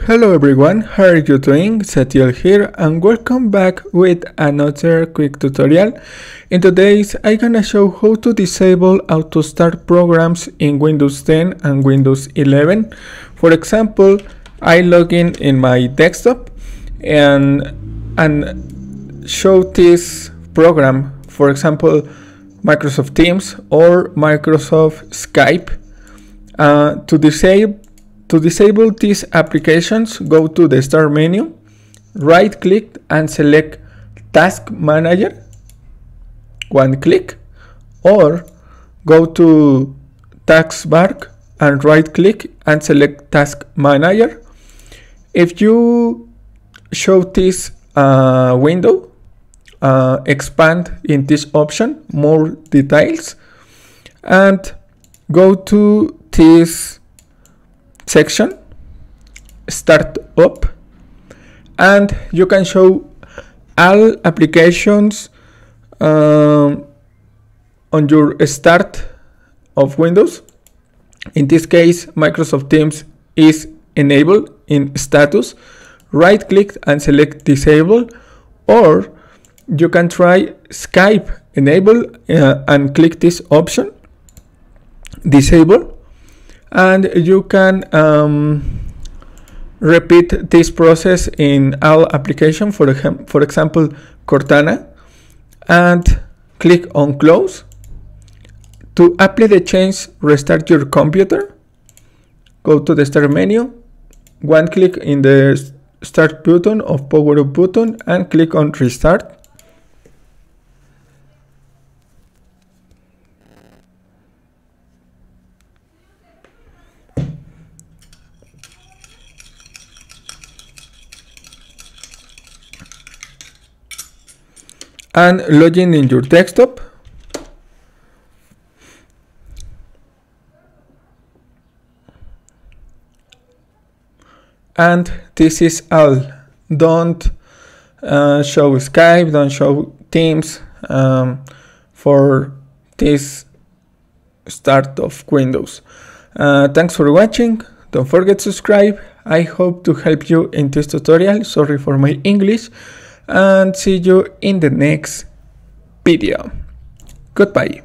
Hello everyone, how are you doing? Satiel here and welcome back with another quick tutorial. In today's I'm gonna show how to disable auto start programs in Windows 10 and Windows 11. For example, I log in my desktop and show this program, for example Microsoft Teams or Microsoft Skype. To disable these applications, go to the Start menu, right click and select Task Manager, one click, or go to Taskbar and right click and select Task Manager. If you show this window, expand in this option, more details, and go to this section, start up, and you can show all applications on your start of Windows. In this case, Microsoft Teams is enabled in status. Right click and select disable, or you can try Skype enable and click this option, disable, and you can repeat this process in all applications, for example Cortana, and click on close. To apply the change, restart your computer, go to the start menu, one click in the start button of power up button and click on restart. And login in your desktop. And this is all. Don't show Skype, don't show Teams for this start of Windows. Thanks for watching. Don't forget to subscribe. I hope to help you in this tutorial. Sorry for my English. And see you in the next video. Goodbye.